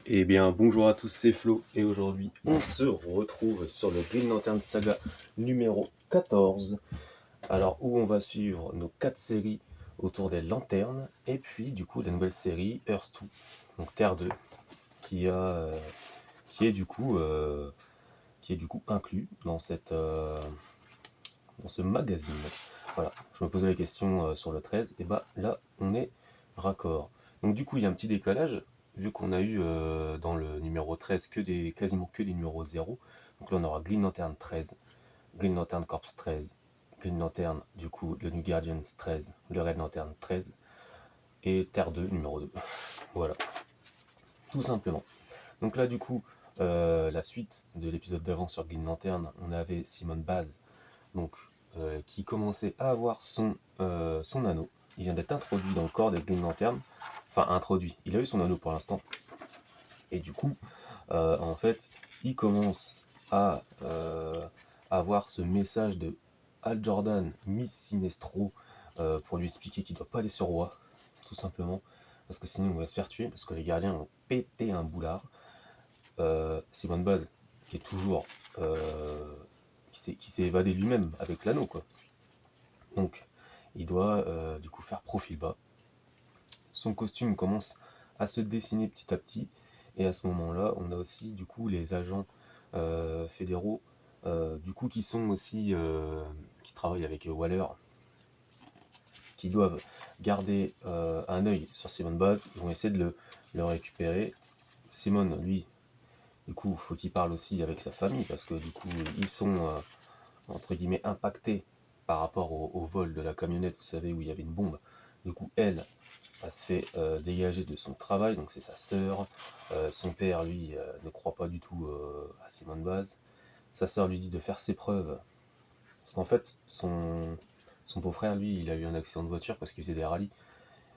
Eh bien, bonjour à tous, c'est Flo, et aujourd'hui, on se retrouve sur le Green Lantern Saga numéro 14, alors où on va suivre nos 4 séries autour des lanternes, et puis du coup la nouvelle série Earth 2, donc Terre 2, qui, a, qui, est, du coup, qui est du coup inclus dans, dans ce magazine. Voilà, je me posais la question sur le 13, et bah là, on est raccord. Donc du coup, il y a un petit décalage, vu qu'on a eu dans le numéro 13 quasiment que des numéros 0. Donc là, on aura Green Lantern 13, Green Lantern Corps 13, Green Lantern, du coup, le New Guardians 13, le Red Lantern 13, et Terre 2, numéro 2. Voilà, tout simplement. Donc là, du coup, la suite de l'épisode d'avant sur Green Lantern, on avait Simone Baz, donc, qui commençait à avoir son anneau. Il vient d'être introduit dans le corps des Green Lantern. Enfin, introduit. Il a eu son anneau pour l'instant. Et du coup, en fait, il commence à avoir ce message de Hal Jordan, Miss Sinestro, pour lui expliquer qu'il ne doit pas aller sur Roi, tout simplement. Parce que sinon, il va se faire tuer, parce que les gardiens ont pété un boulard. Simone Baz, qui est toujours... qui s'est évadé lui-même avec l'anneau, quoi. Donc, il doit du coup faire profil bas. Son costume commence à se dessiner petit à petit, et à ce moment-là, on a aussi du coup les agents fédéraux, du coup qui sont aussi qui travaillent avec Waller, qui doivent garder un œil sur Simone Baz. Ils vont essayer de le récupérer. Simone, lui, du coup, faut qu'il parle aussi avec sa famille, parce que du coup, ils sont entre guillemets impactés par rapport au vol de la camionnette, vous savez, où il y avait une bombe. Du coup, elle se fait dégager de son travail, donc c'est sa sœur. Son père, lui, ne croit pas du tout à Simone Baz. Sa sœur lui dit de faire ses preuves, parce qu'en fait, son beau-frère, lui, il a eu un accident de voiture parce qu'il faisait des rallyes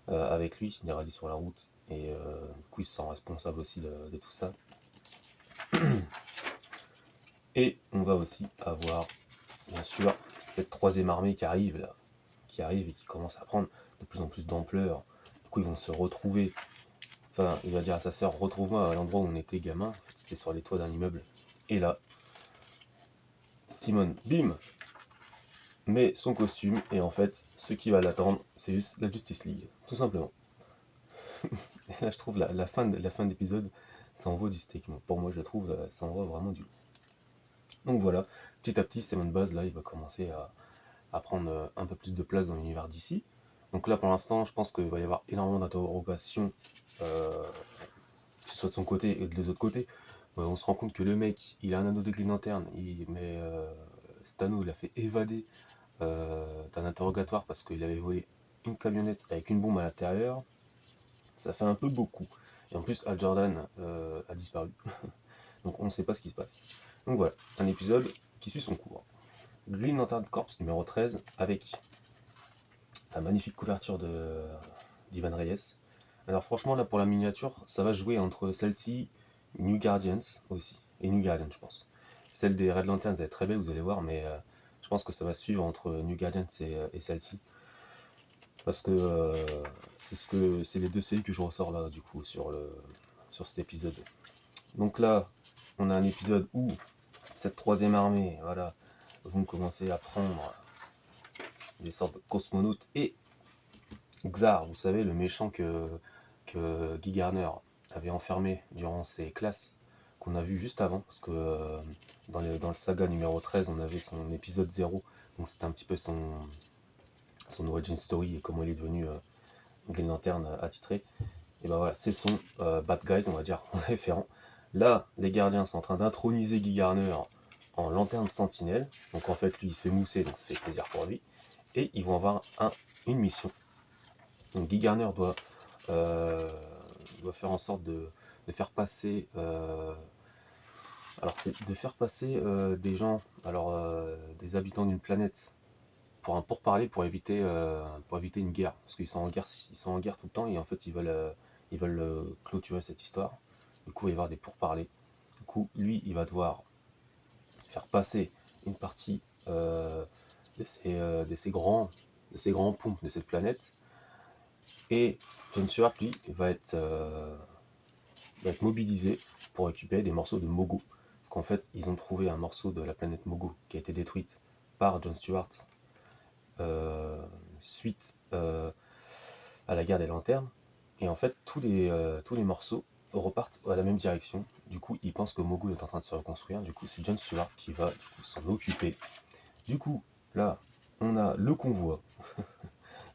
avec lui, des rallyes sur la route, et du coup, il se sent responsable aussi de tout ça. Et on va aussi avoir, bien sûr, cette troisième armée qui arrive là, qui arrive et qui commence à prendre de plus en plus d'ampleur. Du coup, ils vont se retrouver. Enfin, il va dire à sa sœur, retrouve-moi à l'endroit où on était gamin. En fait, c'était sur les toits d'un immeuble. Et là, Simone, bim, met son costume. Et en fait, ce qui va l'attendre, c'est juste la Justice League, tout simplement. Et là, je trouve la fin de l'épisode, ça envoie du steak. Pour moi, je la trouve, ça envoie vraiment du lourd. Donc voilà, petit à petit, Simone Baz, là, il va commencer à prendre un peu plus de place dans l'univers d'ici. Donc là, pour l'instant, je pense qu'il va y avoir énormément d'interrogations, que ce soit de son côté et de l'autre côté. On se rend compte que le mec, il a un anneau de Green Lantern, mais cet anneau, il l'a fait évader d'un interrogatoire parce qu'il avait volé une camionnette avec une bombe à l'intérieur. Ça fait un peu beaucoup. Et en plus, Al Jordan a disparu. Donc on ne sait pas ce qui se passe. Donc voilà, un épisode qui suit son cours. Green Lantern Corps numéro 13 avec la magnifique couverture d'Ivan Reyes. Alors franchement, là pour la miniature, ça va jouer entre celle-ci, New Guardians aussi, et New Guardians je pense. Celle des Red Lanterns elle est très belle, vous allez voir, mais je pense que ça va suivre entre New Guardians et celle-ci. Parce que c'est les deux séries que je ressors là du coup sur cet épisode. Donc là, on a un épisode où cette troisième armée, voilà, vont commencer à prendre des sortes de cosmonautes et Xar, vous savez, le méchant que Guy Garner avait enfermé durant ses classes, qu'on a vu juste avant, parce que dans le saga numéro 13, on avait son épisode 0, donc c'était un petit peu son origin story et comment il est devenu Green Lantern attitré. Et ben voilà, c'est son Bad Guys, on va dire, en référent. Là, les gardiens sont en train d'introniser Guy Garner en lanterne sentinelle, donc en fait, lui, il se fait mousser, donc ça fait plaisir pour lui, et ils vont avoir une mission. Donc Guy Garner doit faire en sorte de faire passer alors c'est de faire passer des gens, alors des habitants d'une planète pour un pourparler pour éviter une guerre, parce qu'ils sont en guerre, ils sont en guerre tout le temps et en fait ils veulent clôturer cette histoire. Du coup il va y avoir des pourparlers. Du coup lui il va devoir faire passer une partie de ces grands ponts de cette planète. Et John Stewart, lui, va être mobilisé pour récupérer des morceaux de Mogo. Parce qu'en fait, ils ont trouvé un morceau de la planète Mogo qui a été détruite par Jon Stewart suite à la guerre des lanternes. Et en fait, tous les morceaux repartent à la même direction. Du coup, ils pensent que Mogo est en train de se reconstruire. Du coup, c'est Jon Stewart qui va s'en occuper. Du coup, là, on a le convoi.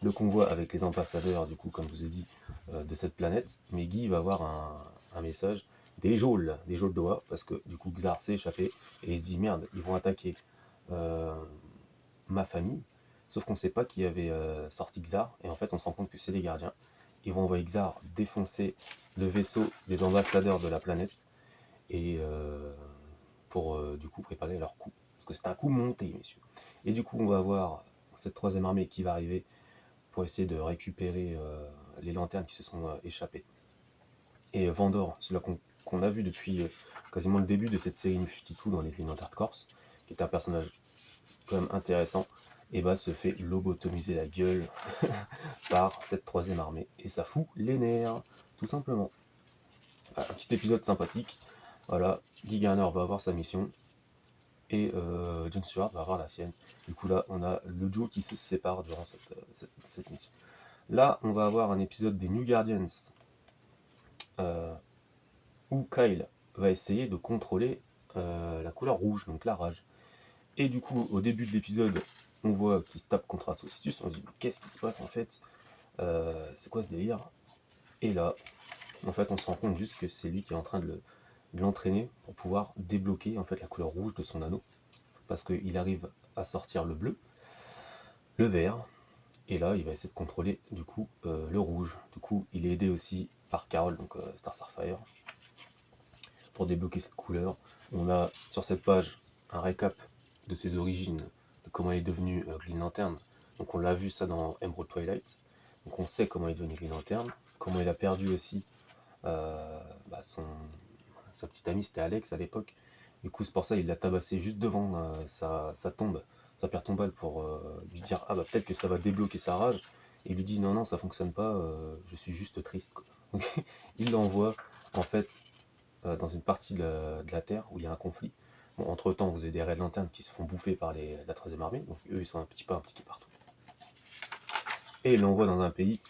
Le convoi avec les ambassadeurs, du coup, comme je vous ai dit, de cette planète. Mais Guy va avoir un message des geôles d'Oa, parce que du coup, Xar s'est échappé et il se dit merde, ils vont attaquer ma famille. Sauf qu'on ne sait pas qui avait sorti Xar, et en fait, on se rend compte que c'est les gardiens. Ils vont envoyer Xar défoncer le vaisseau des ambassadeurs de la planète, et pour du coup préparer leur coup. Parce que c'est un coup monté, messieurs. Et du coup, on va avoir cette troisième armée qui va arriver pour essayer de récupérer les lanternes qui se sont échappées. Et Vandor, celui qu'on a vu depuis quasiment le début de cette série New 52 dans les Green Lantern Corps, qui est un personnage quand même intéressant, et bah se fait lobotomiser la gueule par cette troisième armée. Et ça fout les nerfs, tout simplement. Un petit épisode sympathique. Voilà, Guy Garner va avoir sa mission, et Jon Stewart va avoir la sienne. Du coup là, on a le duo qui se sépare durant cette mission. Là, on va avoir un épisode des New Guardians où Kyle va essayer de contrôler la couleur rouge, donc la rage. Et du coup, au début de l'épisode, on voit qu'il se tape contre Atrocitus. On se dit, qu'est-ce qui se passe en fait? C'est quoi ce délire? Et là, en fait, on se rend compte juste que c'est lui qui est en train de l'entraîner pour pouvoir débloquer en fait la couleur rouge de son anneau. Parce qu'il arrive à sortir le bleu, le vert, et là, il va essayer de contrôler du coup le rouge. Du coup, il est aidé aussi par Carol, donc Star Starfire, pour débloquer cette couleur. On a sur cette page un récap de ses origines, de comment il est devenu Green Lantern. Donc on l'a vu ça dans Emerald Twilight. Donc on sait comment il est devenu Green Lantern, comment il a perdu aussi sa petite amie, c'était Alex à l'époque. Du coup c'est pour ça qu'il l'a tabassé juste devant sa tombe, sa pierre tombale, pour lui dire ah bah peut-être que ça va débloquer sa rage. Et il lui dit non non ça fonctionne pas, je suis juste triste. Donc, il l'envoie en fait dans une partie de la Terre où il y a un conflit. Bon, entre temps, vous avez des Red Lanterns qui se font bouffer par la troisième armée, donc eux ils sont un petit peu impliqués partout. Et il l'envoie dans un pays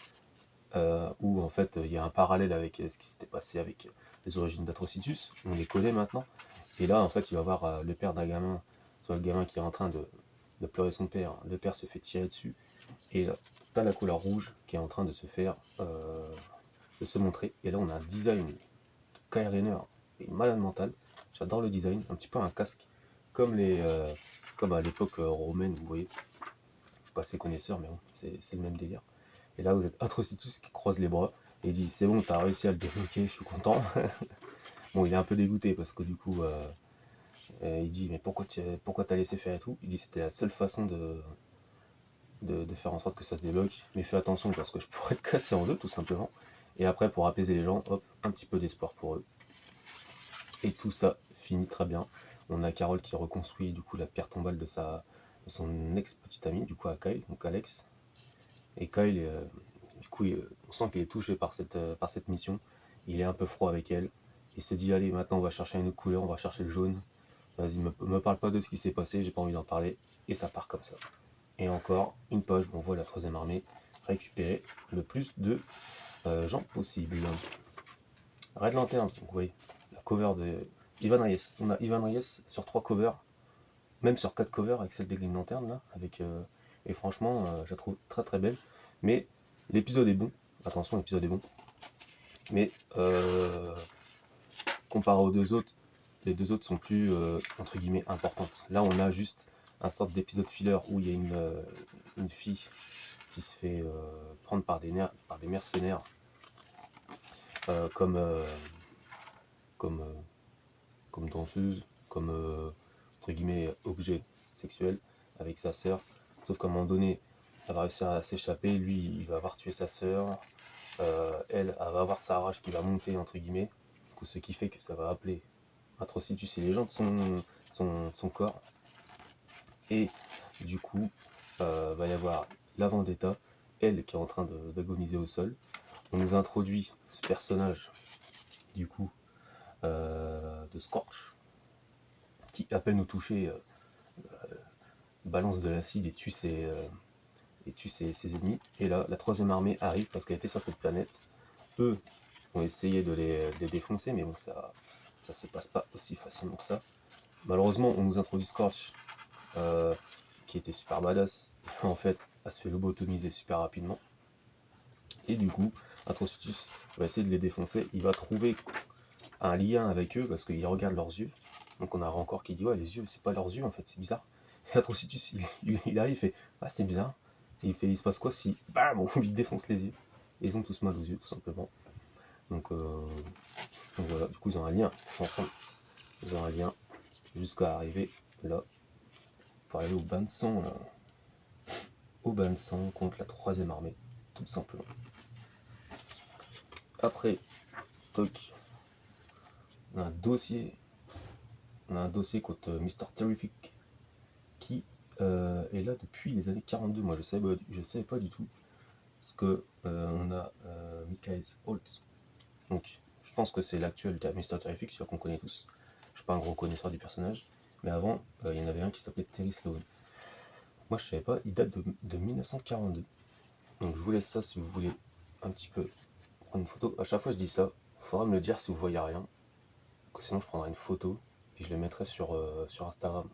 où en fait il y a un parallèle avec ce qui s'était passé avec les origines d'Atrocitus, on les connaît maintenant. Et là en fait il va voir le père d'un gamin, soit le gamin qui est en train de pleurer son père, le père se fait tirer dessus, et là t'as la couleur rouge qui est en train de se faire, de se montrer. Et là on a un design de Kyle Rayner et malade mental. J'adore le design, un petit peu un casque, comme comme à l'époque romaine, vous voyez. Je suis pas assez connaisseur, mais bon, c'est le même délire. Et là, vous êtes Atrocitus qui croise les bras et dit c'est bon, t'as réussi à le débloquer, je suis content. Bon, il est un peu dégoûté parce que du coup, il dit mais pourquoi t'as laissé faire et tout. Il dit c'était la seule façon de faire en sorte que ça se débloque, mais fais attention parce que je pourrais te casser en deux, tout simplement. Et après, pour apaiser les gens, hop, un petit peu d'espoir pour eux. Et tout ça finit très bien. On a Carol qui reconstruit du coup la pierre tombale de son ex-petite amie, du coup à Kyle, donc Alex. Et Kyle, du coup, on sent qu'il est touché par cette mission. Il est un peu froid avec elle. Il se dit allez, maintenant on va chercher une autre couleur, on va chercher le jaune. Vas-y, me parle pas de ce qui s'est passé, j'ai pas envie d'en parler. Et ça part comme ça. Et encore une page où on voit la troisième armée récupérer le plus de gens possible. Red Lanterns, donc vous voyez, la cover de Ivan Reyes. On a Ivan Reyes sur 3 covers, même sur 4 covers avec celle des Green Lantern là, et franchement, je la trouve très très belle. Mais l'épisode est bon, attention, l'épisode est bon. Mais comparé aux deux autres, les deux autres sont plus entre guillemets importantes. Là, on a juste un sorte d'épisode filler où il y a une fille qui se fait prendre par des mercenaires comme danseuse, comme entre guillemets objet sexuel avec sa sœur. Sauf qu'à un moment donné, elle va réussir à s'échapper, lui il va avoir tué sa sœur, elle va avoir sa rage qui va monter entre guillemets, du coup, ce qui fait que ça va appeler Atrocitus et les gens de son corps. Et du coup, va y avoir la vendetta, elle qui est en train d'agoniser au sol. On nous introduit ce personnage du coup de Scorch, qui à peine au toucher balance de l'acide et tue ses ennemis. Et là, la troisième armée arrive parce qu'elle était sur cette planète. Eux ont essayé de les défoncer, mais bon, ça se passe pas aussi facilement que ça. Malheureusement, on nous introduit Scorch, qui était super badass. En fait, elle se fait lobotomiser super rapidement. Et du coup, Atrocitus va essayer de les défoncer. Il va trouver un lien avec eux parce qu'il regarde leurs yeux. Donc on a encore qui dit ouais, les yeux, c'est pas leurs yeux en fait, c'est bizarre. Et Atrocitus, il arrive, il fait ah, c'est bizarre. Et il se passe quoi si bam, on lui défonce les yeux. Et ils ont tous mal aux yeux, tout simplement. Donc voilà, du coup ils ont un lien ensemble. Ils ont un lien jusqu'à arriver là pour aller au bain de sang, contre la troisième armée, tout simplement. Après, toc, on a un dossier contre Mr. Terrific qui est là depuis les années 42. Moi je savais pas du tout. Parce que on a Michael Holt. Donc je pense que c'est l'actuel Mr. Terrific, celui qu'on connaît tous. Je suis pas un gros connaisseur du personnage. Mais avant, il y en avait un qui s'appelait Terry Sloan. Moi je savais pas, il date de 1942. Donc je vous laisse ça si vous voulez un petit peu prendre une photo. À chaque fois je dis ça, il faudra me le dire si vous voyez rien. Sinon je prendrai une photo et je le mettrai sur Instagram.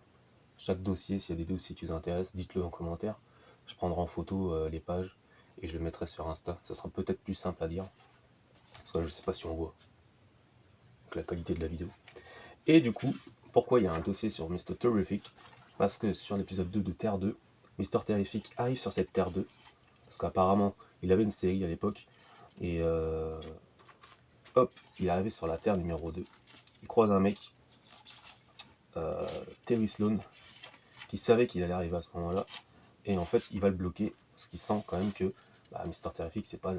Chaque dossier, s'il y a des dossiers qui vous intéressent, dites-le en commentaire. Je prendrai en photo les pages et je le mettrai sur Insta. Ça sera peut-être plus simple à dire. Parce que là, je sais pas si on voit. Donc, la qualité de la vidéo. Et du coup, pourquoi il y a un dossier sur Mr. Terrific? Parce que sur l'épisode 2 de Terre 2, Mr. Terrific arrive sur cette Terre 2. Parce qu'apparemment, il avait une série à l'époque. Et hop, il est arrivé sur la Terre numéro 2. Il croise un mec, Terry Sloan, qui savait qu'il allait arriver à ce moment-là. Et en fait, il va le bloquer. Parce qu'il sent quand même que Mr. Terrific, c'est pas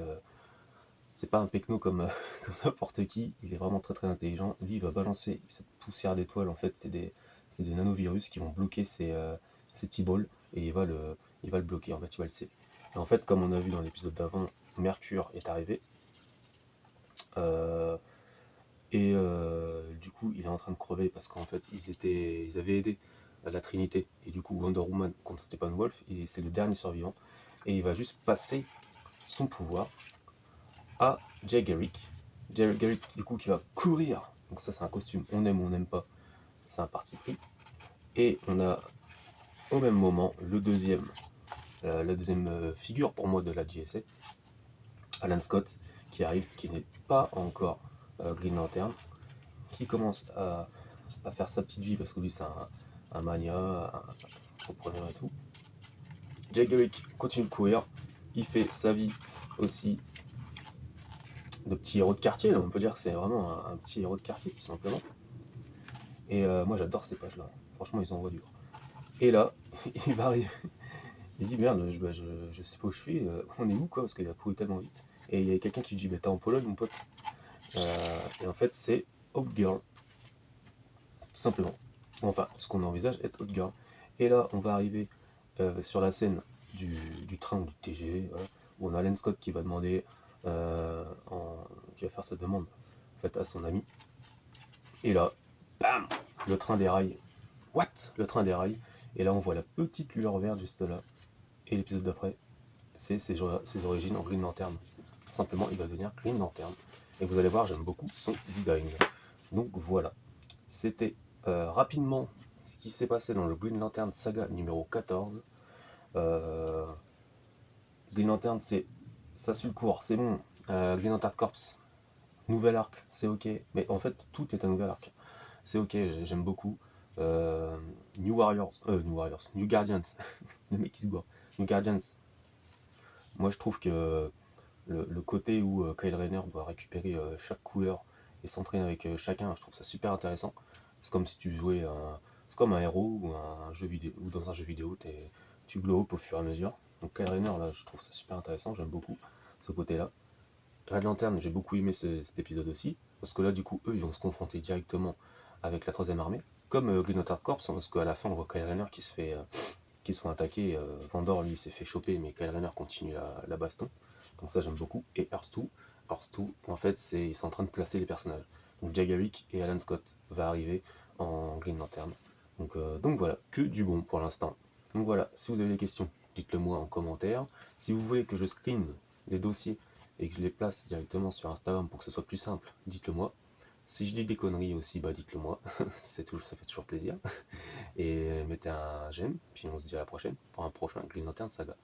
un pecno comme n'importe qui. Il est vraiment très très intelligent. Lui, il va balancer cette poussière d'étoiles. En fait, c'est des nanovirus qui vont bloquer ces T-balls. Et il va le bloquer. En fait, il va le sceller. Et en fait, comme on a vu dans l'épisode d'avant, Mercure est arrivé. Du coup, il est en train de crever parce qu'en fait, ils avaient aidé la Trinité et du coup Wonder Woman contre Steppenwolf, et c'est le dernier survivant. Et il va juste passer son pouvoir à Jay Garrick. Jay Garrick, du coup, qui va courir. Donc ça, c'est un costume. On aime ou on n'aime pas. C'est un parti pris. Et on a au même moment la deuxième figure pour moi de la JSA, Alan Scott, qui arrive, qui n'est pas encore Green Lantern, qui commence à faire sa petite vie parce que lui c'est un mania, un entrepreneur et tout. Jay Garrick continue de courir, il fait sa vie aussi de petit héros de quartier, là. On peut dire que c'est vraiment un petit héros de quartier tout simplement. Et moi j'adore ces pages là, franchement ils envoient du lourd. Et là, il va arriver, il dit merde, je sais pas où je suis, on est où quoi, parce qu'il a couru tellement vite. Et il y a quelqu'un qui lui dit bah, t'es en Pologne mon pote. Et en fait c'est Hawk Girl, tout simplement. Enfin, ce qu'on envisage être Hawk Girl. Et là, on va arriver sur la scène du train ou du TGV, voilà, où on a Alan Scott qui va demander, qui va faire sa demande en fait, à son ami. Et là, bam, le train déraille. What? Le train déraille. Et là, on voit la petite lueur verte juste là. Et l'épisode d'après, c'est ses origines en Green Lantern. Simplement, il va devenir Green Lantern. Et vous allez voir, j'aime beaucoup son design. Donc voilà, c'était rapidement ce qui s'est passé dans le Green Lantern Saga numéro 14. Green Lantern, ça suit le cours, c'est bon. Green Lantern Corps, nouvel arc, c'est ok. Mais en fait, tout est un nouvel arc. C'est ok, j'aime beaucoup. New Guardians. Le mec qui se gourre. New Guardians. Moi, je trouve que le côté où Kyle Rayner doit récupérer chaque couleur et s'entraîner avec chacun, je trouve ça super intéressant. C'est comme si tu jouais c'est comme un héros ou un jeu vidéo, ou dans un jeu vidéo, tu glow up au fur et à mesure. Donc Kyle Rayner, là, je trouve ça super intéressant, j'aime beaucoup ce côté-là. Red Lantern, j'ai beaucoup aimé cet épisode aussi, parce que là, du coup, eux, ils vont se confronter directement avec la troisième armée, comme Green Lantern Corps, hein, parce qu'à la fin, on voit Kyle Rayner qui se font attaquer. Vandor, lui, s'est fait choper, mais Kyle Rayner continue la baston. Donc ça, j'aime beaucoup. Et Earth 2, Alors Stu, en fait, ils sont en train de placer les personnages. Donc Jack Garrick et Alan Scott va arriver en Green Lantern. Donc voilà, que du bon pour l'instant. Donc voilà, si vous avez des questions, dites-le moi en commentaire. Si vous voulez que je screen les dossiers et que je les place directement sur Instagram pour que ce soit plus simple, dites-le moi. Si je dis des conneries aussi, bah dites-le moi, ça fait toujours plaisir. Et mettez un j'aime, puis on se dit à la prochaine pour un prochain Green Lantern Saga.